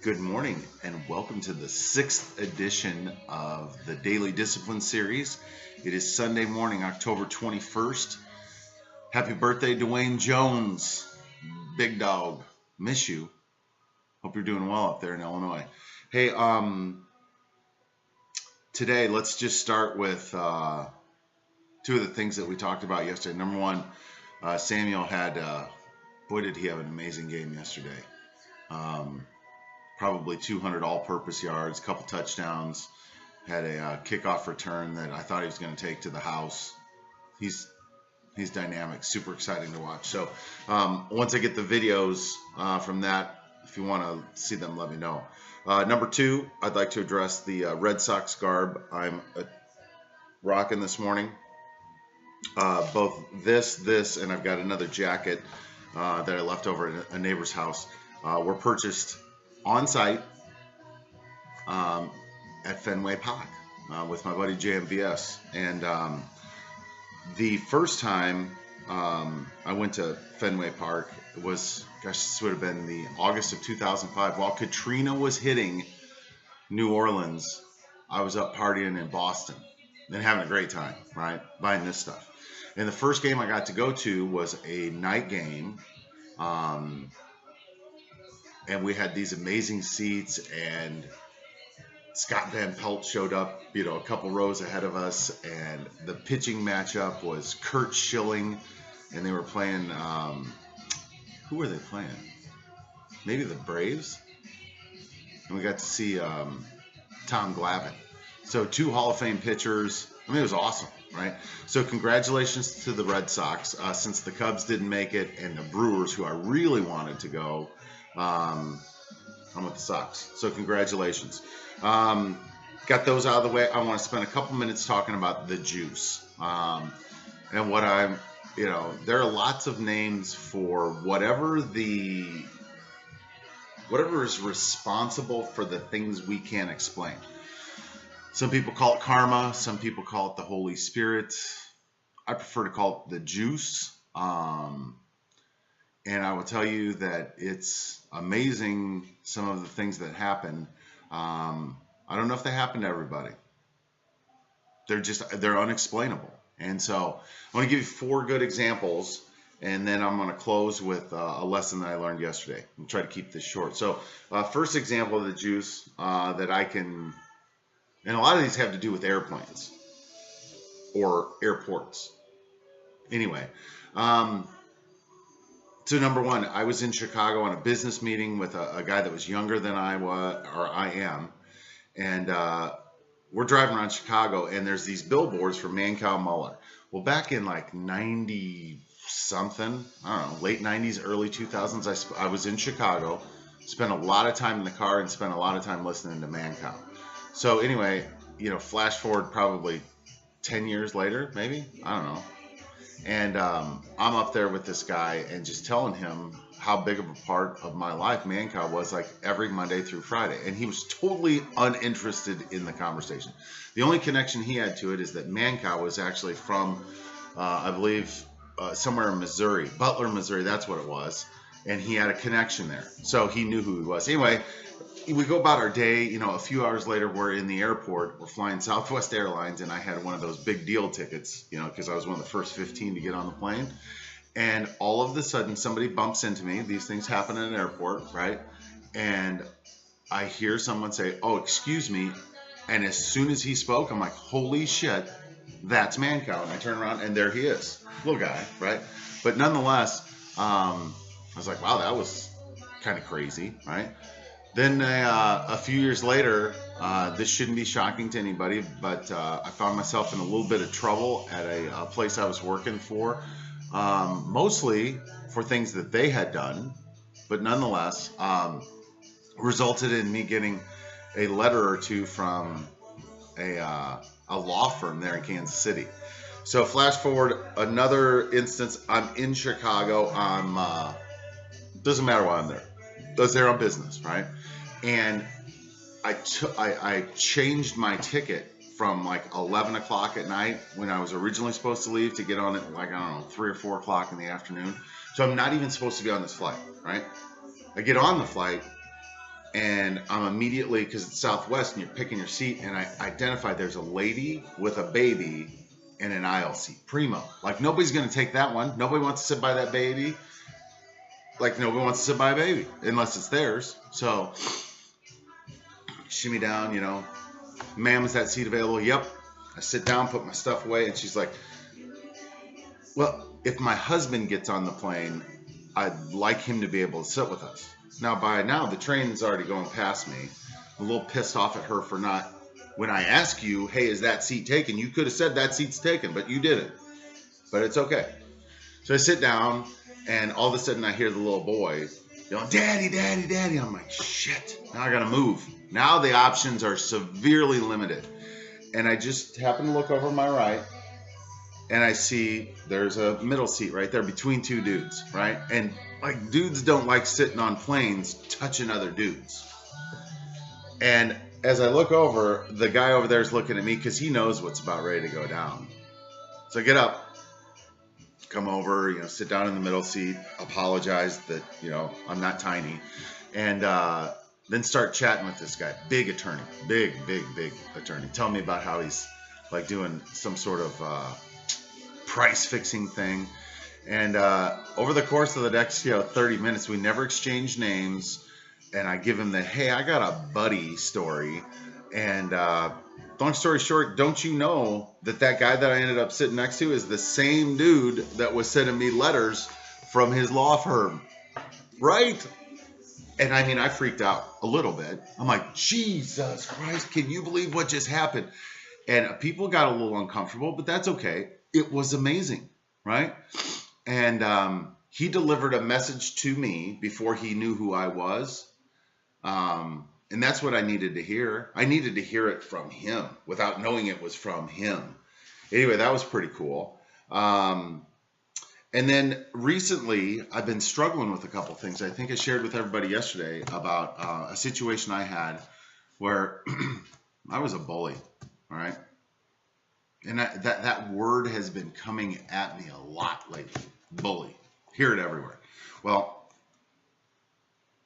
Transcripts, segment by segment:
Good morning, and welcome to the sixth edition of the Daily Discipline Series. It is Sunday morning, October 21st. Happy birthday, Dwayne Jones. Big dog. Miss you. Hope you're doing well up there in Illinois. Hey, today let's just start with two of the things that we talked about yesterday. Number one, Samuel had, boy, did he have an amazing game yesterday. Probably 200 all-purpose yards, a couple touchdowns, had a kickoff return that I thought he was going to take to the house. He's dynamic, super exciting to watch. So once I get the videos from that, if you want to see them, let me know. Number two, I'd like to address the Red Sox garb I'm rocking this morning. Both this, and I've got another jacket that I left over at a neighbor's house, were purchased on site at Fenway Park with my buddy JMVS. And the first time I went to Fenway Park was, gosh, this would have been the August of 2005. While Katrina was hitting New Orleans, I was up partying in Boston and having a great time, right? Buying this stuff. And the first game I got to go to was a night game. And we had these amazing seats, and Scott Van Pelt showed up, a couple rows ahead of us, and the pitching matchup was Curt Schilling, and they were playing, who were they playing? Maybe the Braves? And we got to see Tom Glavine. So two Hall of Fame pitchers. I mean, it was awesome, right? So congratulations to the Red Sox, since the Cubs didn't make it, and the Brewers, who I really wanted to go. I'm with the Sox, so congratulations. Got those out of the way. I want to spend a couple minutes talking about the juice, and what there are lots of names for whatever is responsible for the things we can't explain. Some people call it karma, some people call it the Holy Spirit. I prefer to call it the juice. And I will tell you that it's amazing, some of the things that happen. I don't know if they happen to everybody. They're unexplainable. And so I want to give you 4 good examples, and then I'm going to close with a lesson that I learned yesterday. I'm try to keep this short. So first example of the juice that I can, and a lot of these have to do with airplanes or airports. Anyway, so number one, I was in Chicago on a business meeting with a guy that was younger than I am, and we're driving around Chicago, and there's these billboards for Mancow Muller. Well, back in like 90-something, I don't know, late 90s, early 2000s, I was in Chicago, spent a lot of time in the car, and spent a lot of time listening to Mancow. So anyway, flash forward probably 10 years later, maybe, I don't know. And I'm up there with this guy and just telling him how big of a part of my life Mancow was, like every Monday through Friday. And he was totally uninterested in the conversation. The only connection he had to it is that Mancow was actually from, I believe, somewhere in Missouri, Butler, Missouri, that's what it was. And he had a connection there. So he knew who he was. Anyway, we go about our day, a few hours later, we're in the airport, we're flying Southwest Airlines, and I had one of those big deal tickets, because I was one of the first 15 to get on the plane. And all of a sudden, somebody bumps into me. These things happen in an airport, right? And I hear someone say, "Oh, excuse me." And as soon as he spoke, I'm like, holy shit, that's Mancow. And I turn around, and there he is, little guy, right? But nonetheless, I was like, wow, that was kind of crazy, right? Then a few years later, this shouldn't be shocking to anybody, but I found myself in a little bit of trouble at a place I was working for, mostly for things that they had done, but nonetheless resulted in me getting a letter or two from a law firm there in Kansas City. So flash forward another instance, I'm in Chicago, doesn't matter why I'm there. I was there on business, right? And I changed my ticket from like 11 o'clock at night when I was originally supposed to leave to get on at like, I don't know, 3 or 4 o'clock in the afternoon. So I'm not even supposed to be on this flight, right? I get on the flight, And I'm immediately, because it's Southwest and you're picking your seat, and I identify there's a lady with a baby in an aisle seat, primo. Like, nobody's going to take that one. Nobody wants to sit by that baby. Like, nobody wants to sit by a baby unless it's theirs. So, shimmy down, you know, ma'am, is that seat available? Yep. I sit down, put my stuff away, and she's like, well, if my husband gets on the plane, I'd like him to be able to sit with us. Now, by now, the train's already going past me. I'm a little pissed off at her for not, when I ask you, hey, is that seat taken? You could have said that seat's taken, but you didn't. But it's okay. So I sit down, and all of a sudden I hear the little boy yelling, Daddy, Daddy, Daddy. I'm like, shit, now I got to move. Now the options are severely limited. And I just happen to look over my right, and I see there's a middle seat right there between two dudes, right? And like, dudes don't like sitting on planes touching other dudes. And as I look over, the guy over there is looking at me because he knows what's about ready to go down. So I get up, come over, you know, sit down in the middle seat, apologize that, you know, I'm not tiny, and then start chatting with this guy. Big attorney, big attorney. Tell me about how he's like doing some sort of price fixing thing. And over the course of the next 30 minutes, we never exchanged names. And I give him the, hey, I got a buddy story. And long story short, don't you know that guy that I ended up sitting next to is the same dude that was sending me letters from his law firm, right? And I mean, I freaked out a little bit. I'm like, Jesus Christ, can you believe what just happened? And people got a little uncomfortable, but that's okay. It was amazing, right? And he delivered a message to me before he knew who I was. And that's what I needed to hear. I needed to hear it from him without knowing it was from him. Anyway, that was pretty cool. And then recently, I've been struggling with a couple things. I think I shared with everybody yesterday about a situation I had where I was a bully, all right? And that word has been coming at me a lot lately. Bully. Hear it everywhere. Well,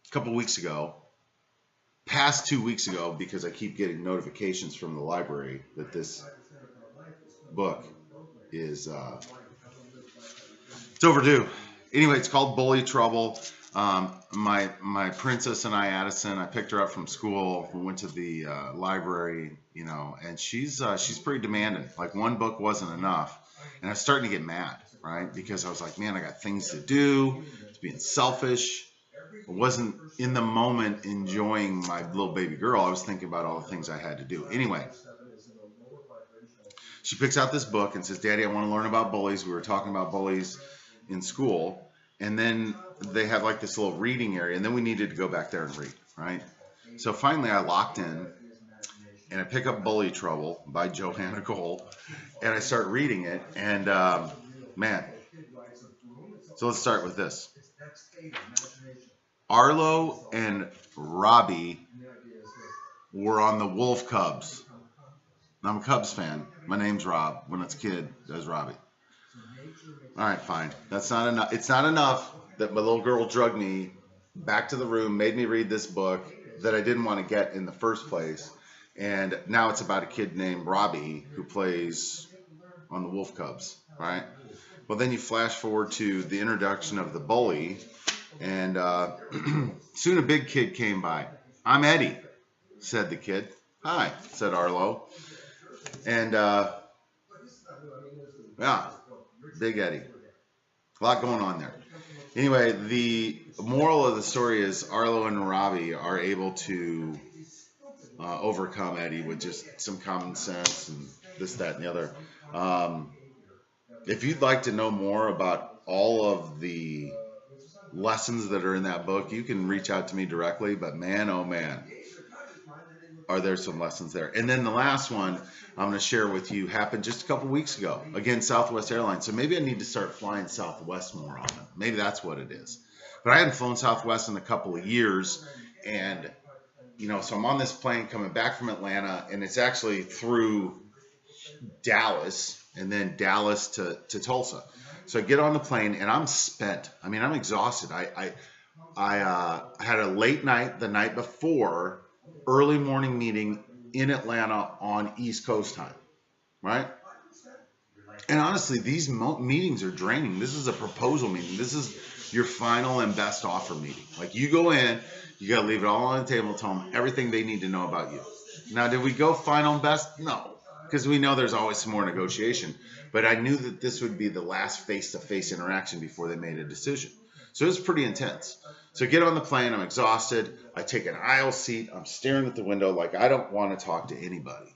a couple weeks ago, past 2 weeks ago, because I keep getting notifications from the library that this book is it's overdue. Anyway, it's called Bully Trouble. My princess and I, Addison, I picked her up from school. We went to the library, you know, and she's pretty demanding. Like, one book wasn't enough, and I was starting to get mad, right? Because I was like, man, I got things to do. It's being selfish. I wasn't in the moment enjoying my little baby girl. I was thinking about all the things I had to do. Anyway, she picks out this book and says, Daddy, I want to learn about bullies. We were talking about bullies in school. And then they have like this little reading area. And then we needed to go back there and read, right? So finally I locked in and I pick up Bully Trouble by Johanna Cole. And I start reading it. And man, so let's start with this. Arlo and Robbie were on the Wolf Cubs. I'm a Cubs fan. My name's Rob. When it's a kid, there's Robbie. All right, fine. That's not enough. It's not enough that my little girl drugged me back to the room, made me read this book that I didn't want to get in the first place. And now it's about a kid named Robbie who plays on the Wolf Cubs, right? Well, then you flash forward to the introduction of the bully, and soon a big kid came by. I'm Eddie, said the kid. Hi, said Arlo. And yeah, Big Eddie. A lot going on there. Anyway, the moral of the story is Arlo and Robbie are able to overcome Eddie with just some common sense and this, that, and the other. If you'd like to know more about all of the lessons that are in that book, you can reach out to me directly. But man, oh man, are there some lessons there. And then the last one I'm going to share with you happened just a couple weeks ago. Again, Southwest Airlines. So maybe I need to start flying Southwest more often. Maybe that's what it is. But I hadn't flown Southwest in a couple of years. And, you know, so I'm on this plane coming back from Atlanta, and it's actually through Dallas and then Dallas to Tulsa. So I get on the plane and I'm spent. I mean, I'm exhausted. I had a late night the night before, early morning meeting in Atlanta on East Coast time, right? And honestly, these meetings are draining. This is a proposal meeting. This is your final and best offer meeting. Like, you go in, you got to leave it all on the table, tell them everything they need to know about you. Now, did we go final and best? No, because we know there's always some more negotiation. But I knew that this would be the last face-to-face interaction before they made a decision. So it was pretty intense. So I get on the plane, I'm exhausted. I take an aisle seat. I'm staring at the window like I don't want to talk to anybody.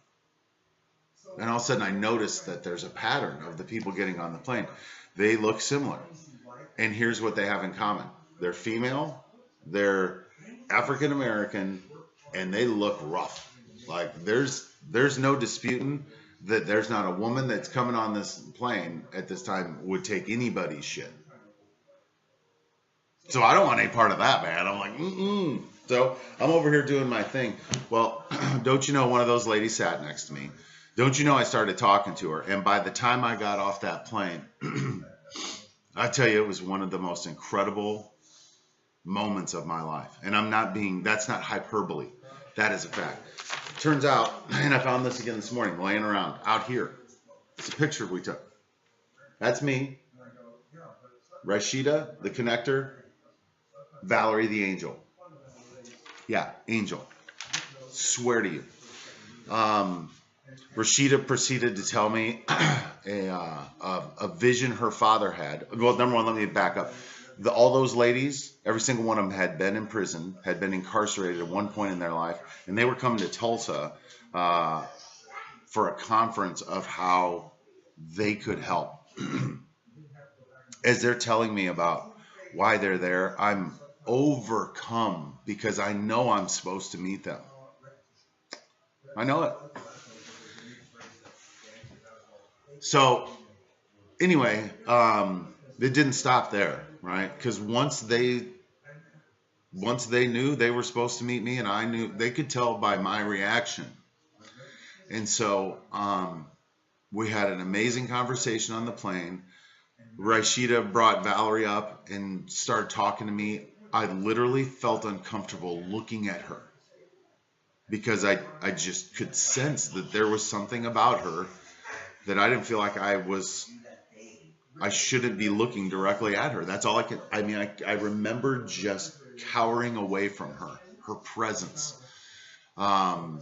And all of a sudden I notice that there's a pattern of the people getting on the plane. They look similar. And here's what they have in common. They're female, they're African American, and they look rough. Like, there's no disputing that there's not a woman that's coming on this plane at this time would take anybody's shit. So I don't want any part of that, man. I'm like, So I'm over here doing my thing. Well, don't you know, one of those ladies sat next to me. Don't you know, I started talking to her. And by the time I got off that plane, I tell you, it was one of the most incredible moments of my life. And that's not hyperbole. That is a fact. Turns out, and I found this again this morning, laying around out here. It's a picture we took. That's me, Rashida, the connector, Valerie, the angel. Yeah, angel. Swear to you. Rashida proceeded to tell me a vision her father had. Well, number one, let me back up. All those ladies, every single one of them had been in prison, had been incarcerated at one point in their life, and they were coming to Tulsa for a conference of how they could help. As they're telling me about why they're there, I'm overcome because I know I'm supposed to meet them. I know it. So anyway, it didn't stop there, right? Because once they knew they were supposed to meet me, and I knew, they could tell by my reaction. And so we had an amazing conversation on the plane. Rashida brought Valerie up and started talking to me. I literally felt uncomfortable looking at her because I just could sense that there was something about her that I didn't feel like I shouldn't be looking directly at her. That's all I remember just cowering away from her presence. And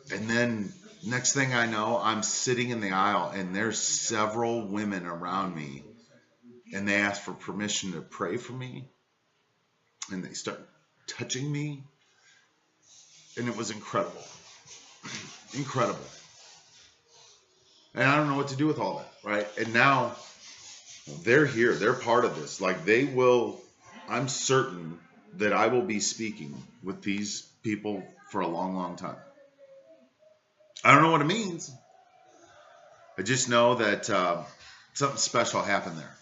then next thing I know, I'm sitting in the aisle and there's several women around me, and they ask for permission to pray for me, and they start touching me, and it was incredible. Incredible. And I don't know what to do with all that, right? And now they're here. They're part of this. Like, they will, I'm certain that I will be speaking with these people for a long, long time. I don't know what it means. I just know that something special happened there.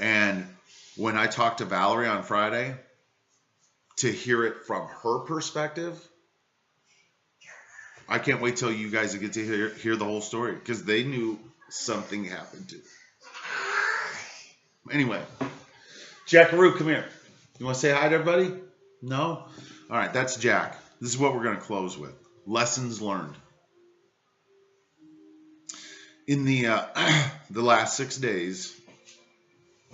And when I talked to Valerie on Friday, to hear it from her perspective, I can't wait till you guys get to hear the whole story, because they knew something happened too. Anyway, Jackaroo, come here. You want to say hi to everybody? No? All right, that's Jack. This is what we're going to close with. Lessons learned. In the last 6 days,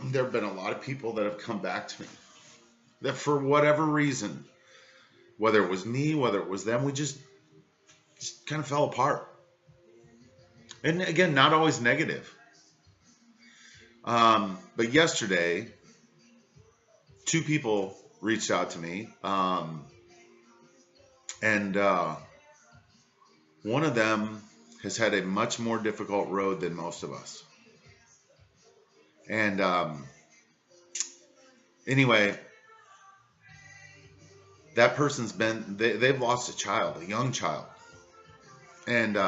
there have been a lot of people that have come back to me that for whatever reason, whether it was me, whether it was them, we just kind of fell apart. And again, not always negative. But yesterday, 2 people reached out to me. And one of them has had a much more difficult road than most of us. And anyway, that person's they've lost a child, a young child. And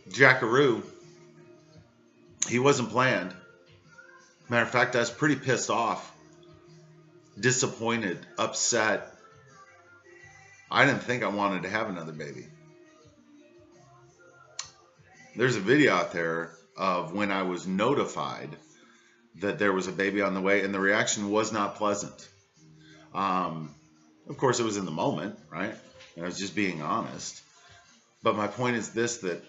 Jackaroo, he wasn't planned. Matter of fact, I was pretty pissed off, disappointed, upset. I didn't think I wanted to have another baby. There's a video out there of when I was notified that there was a baby on the way, and the reaction was not pleasant. Of course, it was in the moment, right? And I was just being honest. But my point is this, that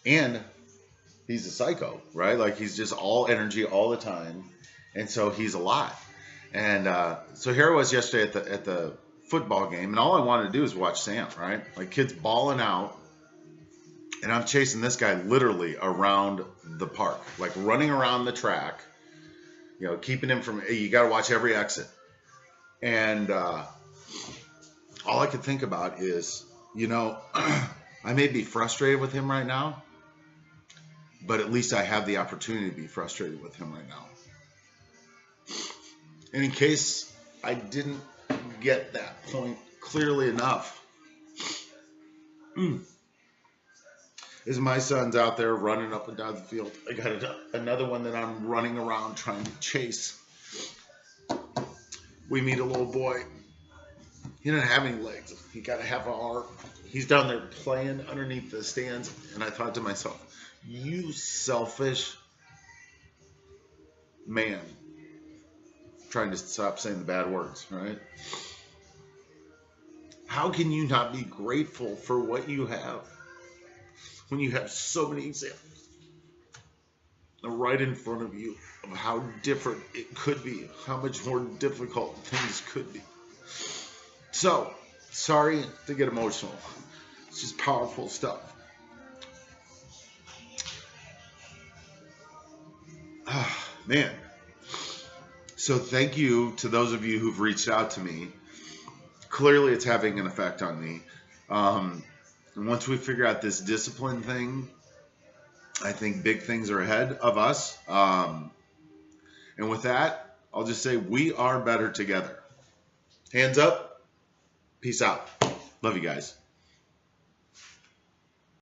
and he's a psycho, right? Like, he's just all energy all the time, and so he's a lot. And so here I was yesterday at the football game, and all I wanted to do is watch Sam, right? Like, kids balling out, and I'm chasing this guy literally around the park, like running around the track, you know, keeping him from, you got to watch every exit. And all I could think about is, you know, I may be frustrated with him right now, but at least I have the opportunity to be frustrated with him right now. And in case I didn't get that point clearly enough, is my son's out there running up and down the field. I got another one that I'm running around trying to chase. We meet a little boy. He doesn't have any legs. He got to have an arm. He's down there playing underneath the stands. And I thought to myself, you selfish man. Trying to stop saying the bad words, right? How can you not be grateful for what you have when you have so many examples right in front of you of how different it could be, how much more difficult things could be? So, sorry to get emotional. It's just powerful stuff. Man. So thank you to those of you who've reached out to me. Clearly it's having an effect on me. And once we figure out this discipline thing, I think big things are ahead of us. And with that, I'll just say we are better together. Hands up. Peace out. Love you guys.